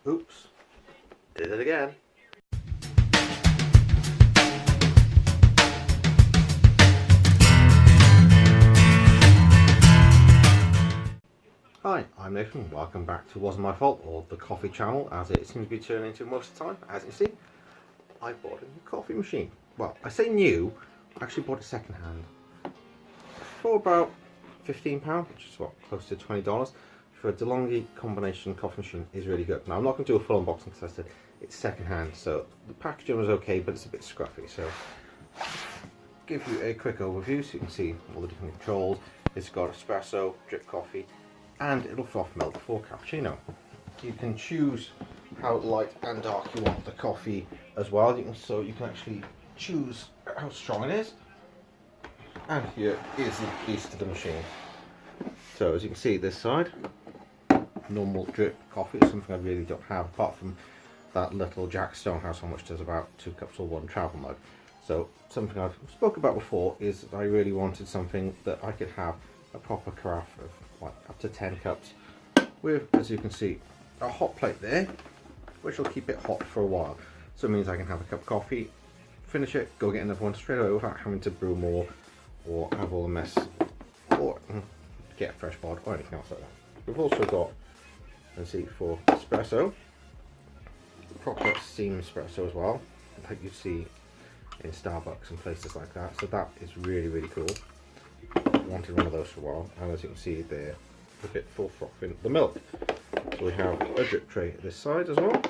Oops, did it again. Hi, I'm Nathan. Welcome back to Wasn't My Fault, or the coffee channel, as it seems to be turning into most of the time. As you can see, I bought a new coffee machine. Well, I say new, I actually bought it second hand for about £15, which is what, close to $20. For a Delonghi combination coffee machine is really good. Now I'm not going to do a full unboxing because I said it's second hand, so the packaging was okay, but it's a bit scruffy. So give you a quick overview so you can see all the different controls. It's got espresso, drip coffee, and it'll froth milk for cappuccino. You can choose how light and dark you want the coffee as well. So you can actually choose how strong it is. And here is the beast of the machine. So as you can see, this side, normal drip coffee is something I really don't have, apart from that little Jack Stonehouse one, which does about 2 cups or 1 travel mug. So something I've spoken about before is that I really wanted something that I could have a proper carafe of like up to 10 cups with, as you can see, a hot plate there, which will keep it hot for a while. So it means I can have a cup of coffee, finish it, go get another one straight away without having to brew more or have all the mess or get a fresh pod or anything else like that. We've also got, let's see, for espresso, proper steam espresso as well, like you see in Starbucks and places like that. So that is really, really cool. Wanted one of those for a while, and as you can see there, a bit full frothing the milk. So we have a drip tray at this side as well.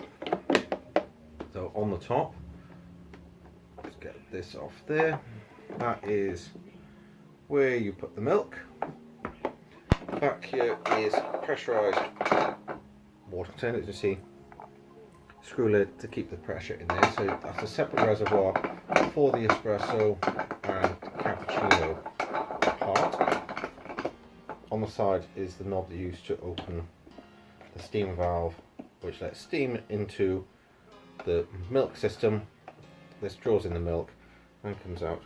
So on the top, let's get this off there. That is where you put the milk. Back here is pressurized water container, as you see, screw lid to keep the pressure in there. So that's a separate reservoir for the espresso and cappuccino part. On the side is the knob that you use to open the steam valve, which lets steam into the milk system. This draws in the milk and comes out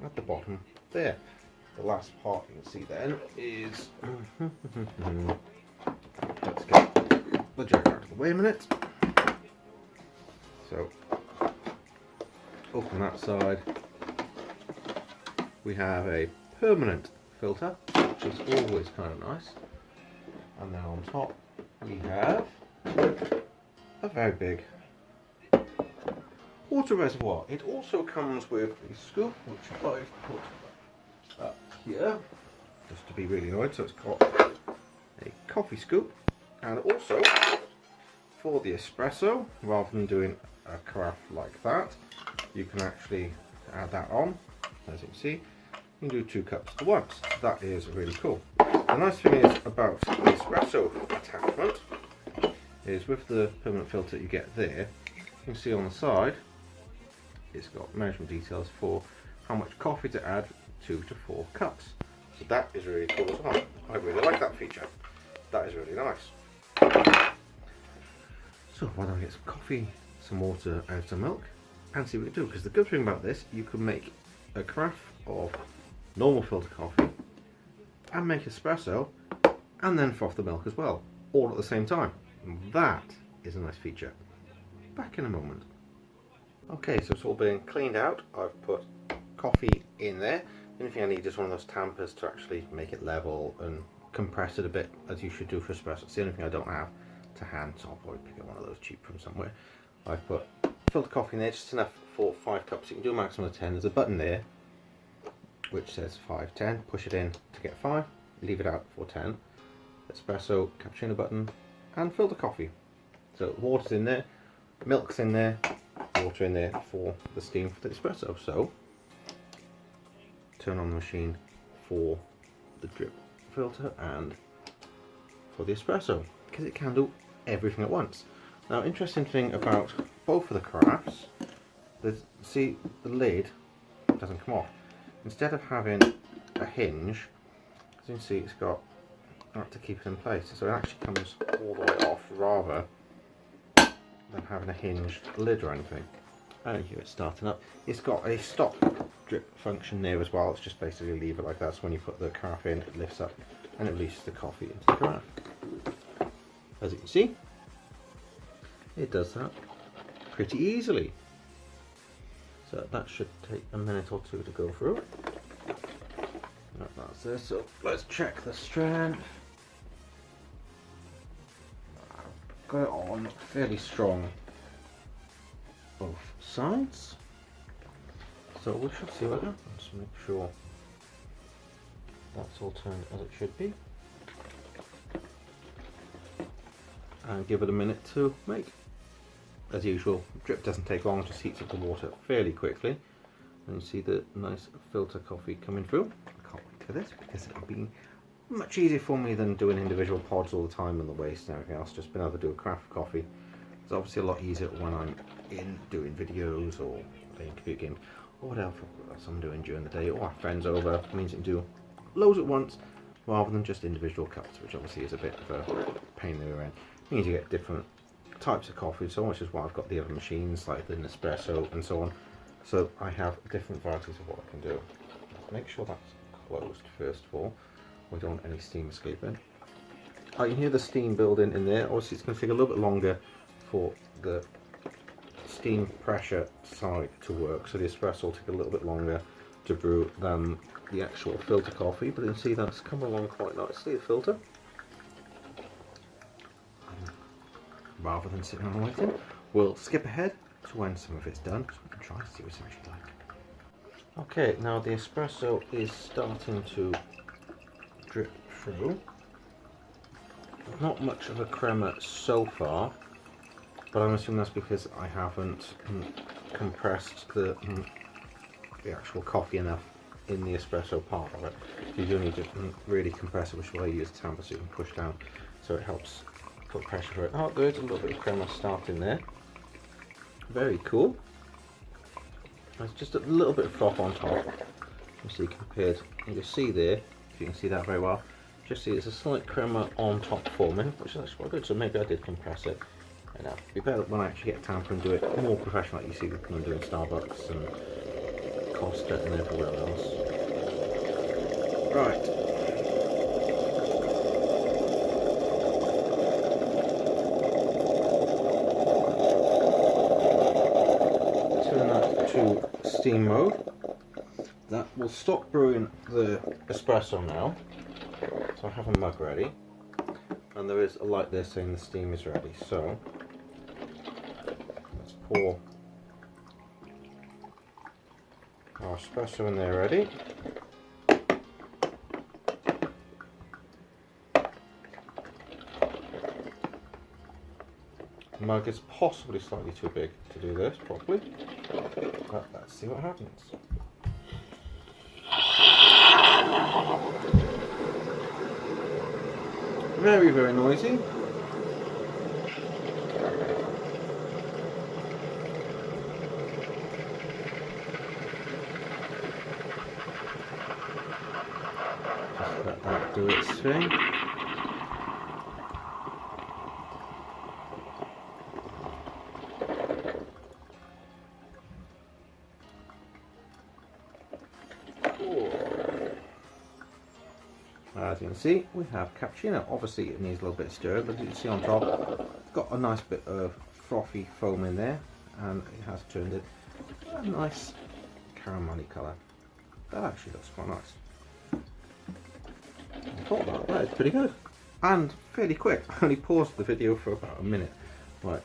at the bottom there. The last part you can see then is let's get the jug out of the way a minute. So open that side. We have a permanent filter, which is always kind of nice. And then on top we have a very big water reservoir. It also comes with a scoop, which I've put up here just to be really annoyed. So it's got a coffee scoop, and also for the espresso, rather than doing a carafe like that, you can actually add that on. As you can see, you can do 2 cups at once. That is really cool. The nice thing is about the espresso attachment is with the permanent filter you get there, you can see on the side it's got measurement details for how much coffee to add, 2 to 4 cups. So that is really cool as well. I really like that feature. That is really nice. So why don't I get some coffee, some water and some milk and see what we can do, because the good thing about this, you can make a carafe of normal filter coffee and make espresso and then froth the milk as well, all at the same time. And that is a nice feature. Back in a moment. Okay, so it's all been cleaned out. I've put coffee in there. The only thing I need is one of those tampers to actually make it level and compress it a bit, as you should do for espresso. It's the only thing I don't have to hand, so I'll probably pick up one of those cheap from somewhere. I've put filter coffee in there, just enough for 5 cups. You can do a maximum of 10. There's a button there which says 5, 10. Push it in to get 5, leave it out for 10. Espresso, cappuccino button, and filter coffee. So water's in there, milk's in there, water in there for the steam for the espresso. So turn on the machine for the drip filter and for the espresso, because it can do everything at once. Now, interesting thing about both of the carafes, see the lid doesn't come off. Instead of having a hinge, as you can see, it's got that to keep it in place, so it actually comes all the way off rather than having a hinged lid or anything. And here it's starting up. It's got a stop drip function there as well. It's just basically leave it like that, so when you put the carafe in, it lifts up and it releases the coffee into the carafe. As you can see, it does that pretty easily. So that should take a minute or two to go through. That's this. So let's check the strength. Got it on fairly strong both sides. So we should see what happens. Make sure that's all turned as it should be. And give it a minute to make. As usual, drip doesn't take long, just heats up the water fairly quickly. And you see the nice filter coffee coming through. I can't wait for this because it'll be much easier for me than doing individual pods all the time and the waste and everything else. Just being able to do a craft coffee. It's obviously a lot easier when I'm in doing videos or playing computer games or whatever else I'm doing during the day, or have friends over. It means you can do loads at once rather than just individual cups, which obviously is a bit of a pain in the rear end. You need to get different types of coffee, so much is why I've got the other machines like the espresso and so on. So I have different varieties of what I can do. Make sure that's closed first of all. We don't want any steam escaping. I can hear the steam building in there. Obviously it's going to take a little bit longer for the steam pressure side to work, so the espresso will take a little bit longer to brew than the actual filter coffee, but you can see that's come along quite nicely, the filter. Rather than sitting on waiting, we'll skip ahead to when some of it's done, so we can try to see what it's actually like. Okay, now the espresso is starting to drip through. Not much of a crema so far, but I'm assuming that's because I haven't compressed the actual coffee enough in the espresso part of it. You do need to really compress it, which is why I use a tamper so you can push down, so it helps put pressure for it. Oh, there's a little bit of crema starting there. Very cool. There's just a little bit of froth on top. You see compared, you can see there, if you can see that very well, just see there's a slight crema on top forming, which is actually quite good, so maybe I did compress it. And it'll be better when I actually get a tamper and do it more professional, like you see when I'm doing Starbucks and Costa and everywhere else. Right. Turn that to steam mode. That will stop brewing the espresso now. So I have a mug ready, and there is a light there saying the steam is ready. So let's pour our espresso in there ready. The mug is possibly slightly too big to do this properly, but let's see what happens. Very, very noisy. Just let that do its thing. As you can see, we have cappuccino. Obviously it needs a little bit of stir, but as you can see on top, it's got a nice bit of frothy foam in there, and it has turned it a nice caramelly colour. That actually looks quite nice. I thought that is pretty good. And fairly quick. I only paused the video for about a minute. Right.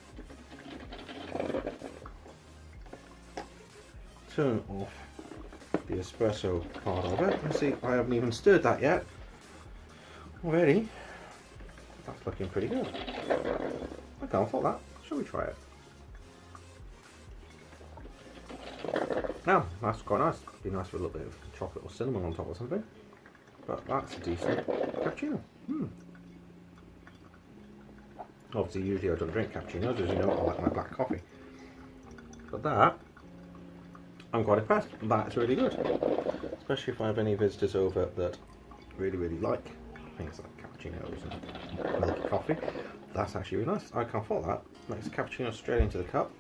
Turn off the espresso part of it. You see, I haven't even stirred that yet. Already, that's looking pretty good. I can't fault that. Shall we try it? Now, that's quite nice. It'd be nice with a little bit of chocolate or cinnamon on top or something. But that's a decent cappuccino. Obviously, usually I don't drink cappuccinos, as you know, I like my black coffee. But that, I'm quite impressed. That's really good. Especially if I have any visitors over that really, really like things like cappuccinos and milky coffee. That's actually really nice. I can't fault that. Makes a cappuccino straight into the cup.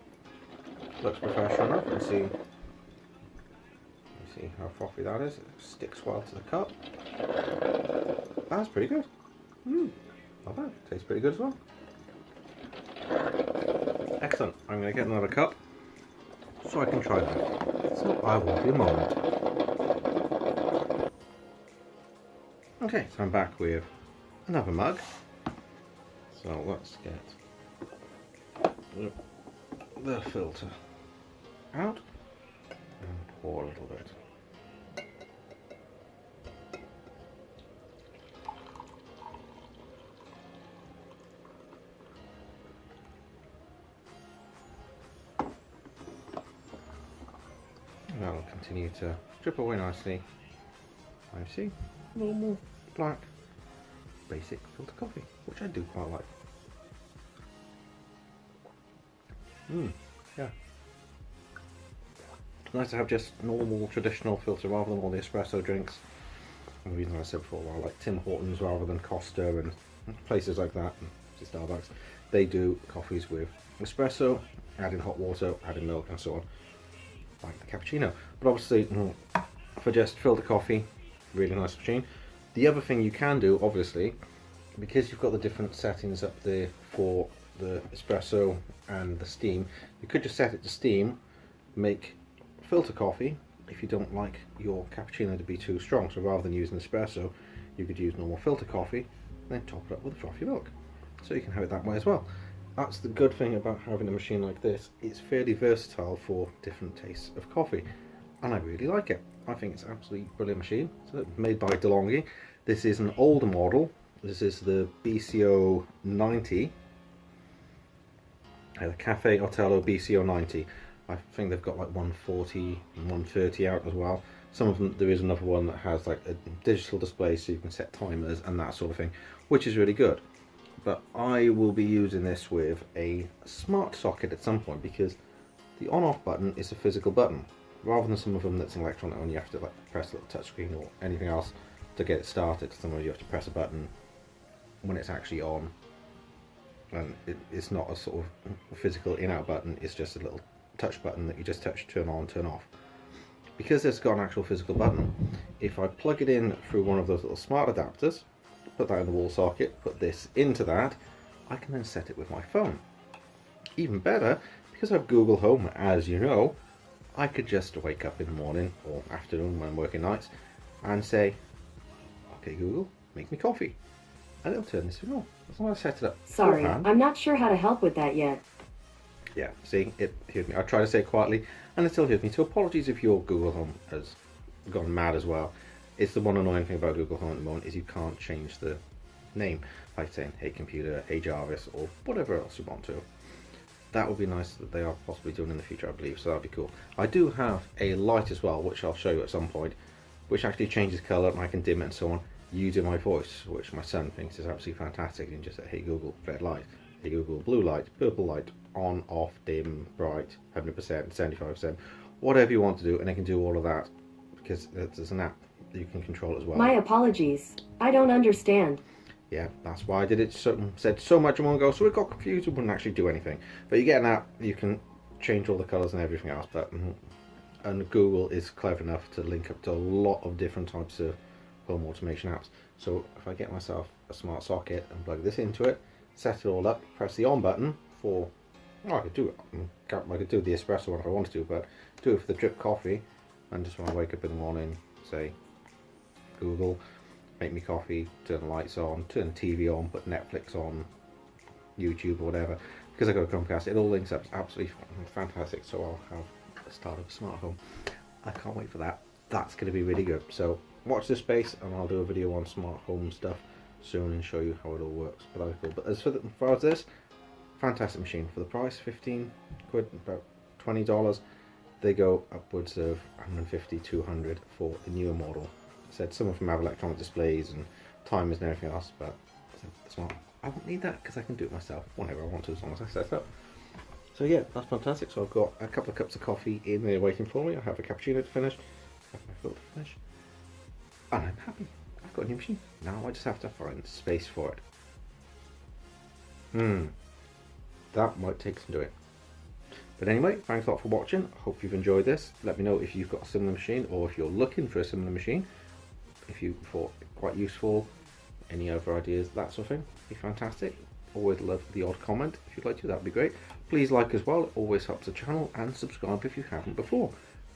Looks professional enough. You see how frothy that is. It sticks well to the cup. That's pretty good. Not bad. Tastes pretty good as well. Excellent. I'm going to get another cup so I can try that. So I will be a moment. Okay, so I'm back with another mug. So let's get the filter out and pour a little bit. And that will continue to drip away nicely. I see normal black basic filter coffee, which I do quite like. Yeah. Nice to have just normal traditional filter rather than all the espresso drinks. And the reason I said before, I like Tim Hortons rather than Costa and places like that, and Starbucks. They do coffees with espresso, add in hot water, add in milk and so on, like the cappuccino. But obviously, for just filter coffee, really nice machine. The other thing you can do, obviously, because you've got the different settings up there for the espresso and the steam, you could just set it to steam, make filter coffee if you don't like your cappuccino to be too strong. So rather than using espresso, you could use normal filter coffee and then top it up with frothy milk. So you can have it that way as well. That's the good thing about having a machine like this. It's fairly versatile for different tastes of coffee, and I really like it. I think it's an absolutely brilliant machine. So made by Delonghi. This is an older model. This is the BCO90. The Cafe Otello BCO90. I think they've got like 140 and 130 out as well. Some of them, there is another one that has like a digital display so you can set timers and that sort of thing, which is really good. But I will be using this with a smart socket at some point, because the on-off button is a physical button, rather than some of them that's electronic and you have to like press a little touchscreen or anything else to get it started. Sometimes you have to press a button when it's actually on, and it's not a sort of physical in-out button, it's just a little touch button that you just touch, turn on, turn off. Because it's got an actual physical button, if I plug it in through one of those little smart adapters, put that in the wall socket, put this into that, I can then set it with my phone. Even better, because I have Google Home, as you know, I could just wake up in the morning or afternoon when I'm working nights and say, okay Google, make me coffee. And it'll turn this thing on. As long as I set it up. Sorry, I'm not sure how to help with that yet. Yeah, see, it heard me. I try to say it quietly and it still hears me. So apologies if your Google Home has gone mad as well. It's the one annoying thing about Google Home at the moment is you can't change the name, like saying hey computer, hey Jarvis, or whatever else you want to. That would be nice that they are possibly doing in the future, I believe, so that'd be cool. I do have a light as well, which I'll show you at some point, which actually changes colour and I can dim it and so on using my voice, which my son thinks is absolutely fantastic. You can just say, hey Google, red light, hey Google, blue light, purple light, on, off, dim, bright, 100%, 75%, whatever you want to do, and it can do all of that because there's an app that you can control as well. My apologies. I don't understand. Yeah, that's why I did it. Said so much in one go, so it got confused and wouldn't actually do anything. But you get an app, you can change all the colours and everything else. But and Google is clever enough to link up to a lot of different types of home automation apps. So if I get myself a smart socket and plug this into it, set it all up, press the on button for, well, I could do the espresso one if I wanted to, but do it for the drip coffee. And just when I wake up in the morning, say Google, make me coffee, turn the lights on, turn the TV on, put Netflix on, YouTube or whatever. Because I got a Chromecast, it all links up. It's absolutely fantastic. So I'll have the start of a smart home. I can't wait for that. That's going to be really good. So watch this space, and I'll do a video on smart home stuff soon and show you how it all works. But that'll be cool. But as far as this, fantastic machine for the price, 15 quid, about $20. They go upwards of 150, 200 for the newer model. I said some of them have electronic displays and timers and everything else, but I won't need that because I can do it myself whenever I want to, as long as I set it up. So yeah, that's fantastic. So I've got a couple of cups of coffee in there waiting for me. I have a cappuccino to finish, I have my filter to finish, and I'm happy. I've got a new machine. Now I just have to find space for it. That might take some doing. But anyway, thanks a lot for watching. I hope you've enjoyed this. Let me know if you've got a similar machine or if you're looking for a similar machine. If you thought it quite useful, any other ideas, that sort of thing, be fantastic. Always love the odd comment. If you'd like to, that'd be great. Please like as well, it always helps the channel, and subscribe if you haven't before.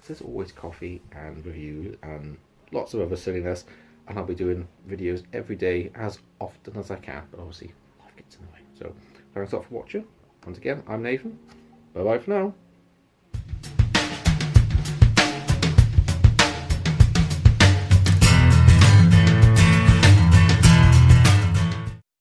There's always coffee and reviews and lots of other silliness, and I'll be doing videos every day as often as I can, but obviously life gets in the way. So thanks a lot for watching. Once again, I'm Nathan. Bye bye for now.